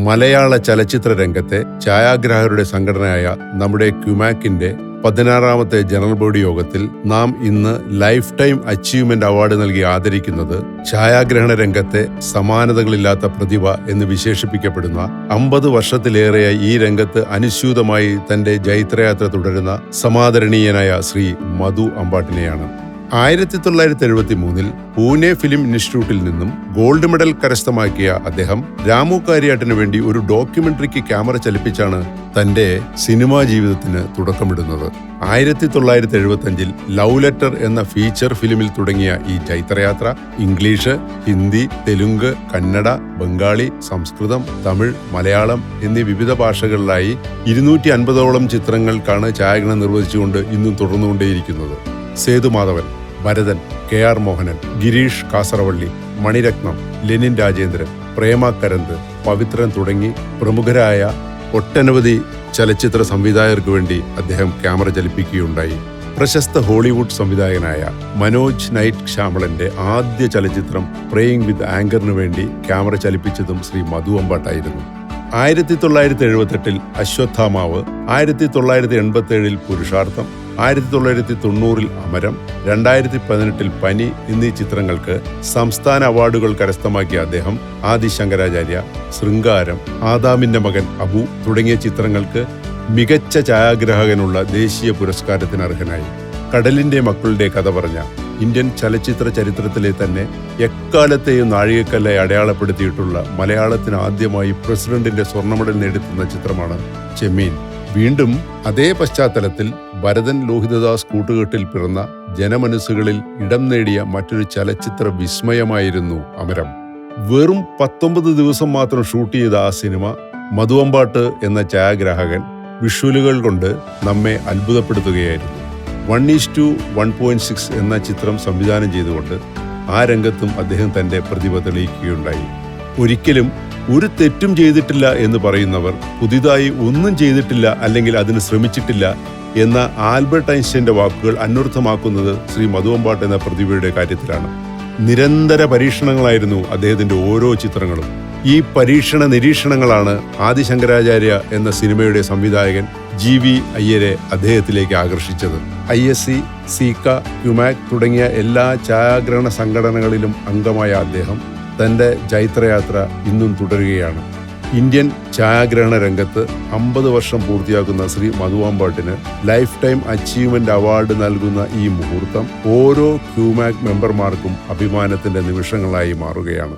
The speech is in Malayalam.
മലയാള ചലച്ചിത്ര രംഗത്തെ ഛായാഗ്രാഹകരുടെ സംഘടനയായ നമ്മുടെ ക്യുമാക്കിന്റെ 16ാമത്തെ ജനറൽ ബോഡി യോഗത്തിൽ നാം ഇന്ന് ലൈഫ് ടൈം അച്ചീവ്മെന്റ് അവാർഡ് നൽകി ആദരിക്കുന്നത് ഛായാഗ്രഹണ രംഗത്തെ സമാനതകളില്ലാത്ത പ്രതിഭ എന്ന് വിശേഷിപ്പിക്കപ്പെടുന്ന 50 വർഷത്തിലേറെയായി ഈ രംഗത്ത് അനുസ്യൂതമായി തന്റെ ജൈത്രയാത്ര തുടരുന്ന സമാദരണീയനായ ശ്രീ മധു അമ്പാട്ടിനെയാണ്. 1973 പൂനെ ഫിലിം ഇൻസ്റ്റിറ്റ്യൂട്ടിൽ നിന്നും ഗോൾഡ് മെഡൽ കരസ്ഥമാക്കിയ അദ്ദേഹം രാമു കാര്യാട്ടിനു വേണ്ടി ഒരു ഡോക്യുമെന്ററിക്ക് ക്യാമറ ചലിപ്പിച്ചാണ് തന്റെ സിനിമാ ജീവിതത്തിന് തുടക്കമിടുന്നത്. 1975 ലവ് ലെറ്റർ എന്ന ഫീച്ചർ ഫിലിമിൽ തുടങ്ങിയ ഈ ജൈത്രയാത്ര ഇംഗ്ലീഷ്, ഹിന്ദി, തെലുങ്ക്, കന്നഡ, ബംഗാളി, സംസ്കൃതം, തമിഴ്, മലയാളം എന്നീ വിവിധ ഭാഷകളിലായി 250ഓളം ചിത്രങ്ങൾക്കാണ് ഛായാഗ്രഹണം നിർവഹിച്ചുകൊണ്ട് ഇന്നും തുടർന്നുകൊണ്ടേയിരിക്കുന്നത്. സേതുമാധവൻ, ഭരതൻ, കെ.ആർ. മോഹനൻ, ഗിരീഷ് കാസറവള്ളി, മണിരത്നം, ലെനിൻ രാജേന്ദ്രൻ, പ്രേമ കരന്ത്, പവിത്രൻ തുടങ്ങി പ്രമുഖരായ ഒട്ടനവധി ചലച്ചിത്ര സംവിധായകർക്ക് വേണ്ടി അദ്ദേഹം ക്യാമറ ചലിപ്പിക്കുകയുണ്ടായി. പ്രശസ്ത ഹോളിവുഡ് സംവിധായകനായ മനോജ് നൈറ്റ് ശ്യാമളന്റെ ആദ്യ ചലച്ചിത്രം പ്രേയിങ് വിത്ത് ആങ്കറിനു വേണ്ടി ക്യാമറ ചലിപ്പിച്ചതും ശ്രീ മധു അമ്പാട്ടായിരുന്നു. 1978 അശ്വത്ഥാമാവ്, 1987 പുരുഷാർത്ഥം, 1990 അമരം, 2018 പനി എന്നീ ചിത്രങ്ങൾക്ക് സംസ്ഥാന അവാർഡുകൾ കരസ്ഥമാക്കിയ അദ്ദേഹം ആദി ശങ്കരാചാര്യ, ശൃംഗാരം, ആദാമിന്റെ മകൻ അബു തുടങ്ങിയ ചിത്രങ്ങൾക്ക് മികച്ച ഛായാഗ്രാഹകനുള്ള ദേശീയ പുരസ്കാരത്തിന് അർഹനായി. കടലിന്റെ മക്കളുടെ കഥ പറഞ്ഞ ഇന്ത്യൻ ചലച്ചിത്ര ചരിത്രത്തിലെ തന്നെ എക്കാലത്തെയും നാഴികക്കല്ലായി അടയാളപ്പെടുത്തിയിട്ടുള്ള മലയാളത്തിന് ആദ്യമായി പ്രസിഡന്റിന്റെ സ്വർണ്ണ മെഡൽ നേടിത്തുന്ന ചിത്രമാണ് ചെമ്മീൻ. വീണ്ടും അതേ പശ്ചാത്തലത്തിൽ ഭരതൻ ലോഹിതദാസ് കൂട്ടുകെട്ടിൽ പിറന്ന ജനമനസ്സുകളിൽ ഇടം നേടിയ മറ്റൊരു ചലച്ചിത്ര വിസ്മയമായിരുന്നു അമരം. വെറും 19 ദിവസം മാത്രം ഷൂട്ട് ചെയ്ത ആ സിനിമ മധു അമ്പാട്ട് എന്ന ഛായാഗ്രാഹകൻ വിഷ്വലുകൾ കൊണ്ട് നമ്മെ അത്ഭുതപ്പെടുത്തുകയായിരുന്നു. 1:1.6 എന്ന ചിത്രം സംവിധാനം ചെയ്തുകൊണ്ട് ആ രംഗത്തും അദ്ദേഹം തന്റെ പ്രതിഭ തെളിയിക്കുകയുണ്ടായി. ഒരിക്കലും ഒരു തെറ്റും ചെയ്തിട്ടില്ല എന്ന് പറയുന്നവർ പുതിയതായി ഒന്നും ചെയ്തിട്ടില്ല അല്ലെങ്കിൽ അതിന് ശ്രമിച്ചിട്ടില്ല എന്ന ആൽബർട്ട് ഐൻസ്റ്റൈന്റെ വാക്കുകൾ അന്വർത്ഥമാക്കുന്നത് ശ്രീ മധു അമ്പാട്ട് എന്ന പ്രതിഭയുടെ കാര്യത്തിലാണ്. നിരന്തര പരീക്ഷണങ്ങളായിരുന്നു അദ്ദേഹത്തിന്റെ ഓരോ ചിത്രങ്ങളും. ഈ പരീക്ഷണ നിരീക്ഷണങ്ങളാണ് ആദി ശങ്കരാചാര്യ എന്ന സിനിമയുടെ സംവിധായകൻ GV അയ്യരെ അദ്ദേഹത്തിലേക്ക് ആകർഷിച്ചത്. ISC, സീക്ക, ക്യുമാക് തുടങ്ങിയ എല്ലാ ഛായാഗ്രഹണ സംഘടനകളിലും അംഗമായ അദ്ദേഹം തന്റെ ജൈത്രയാത്ര ഇന്നും തുടരുകയാണ്. ഇന്ത്യൻ ഛായാഗ്രഹണ രംഗത്ത് 50 വർഷം പൂർത്തിയാക്കുന്ന ശ്രീ മധു അമ്പാട്ടിന് ലൈഫ് ടൈം അച്ചീവ്മെന്റ് അവാർഡ് നൽകുന്ന ഈ മുഹൂർത്തം ഓരോ ക്യുമാക് മെമ്പർമാർക്കും അഭിമാനത്തിന്റെ നിമിഷങ്ങളായി മാറുകയാണ്.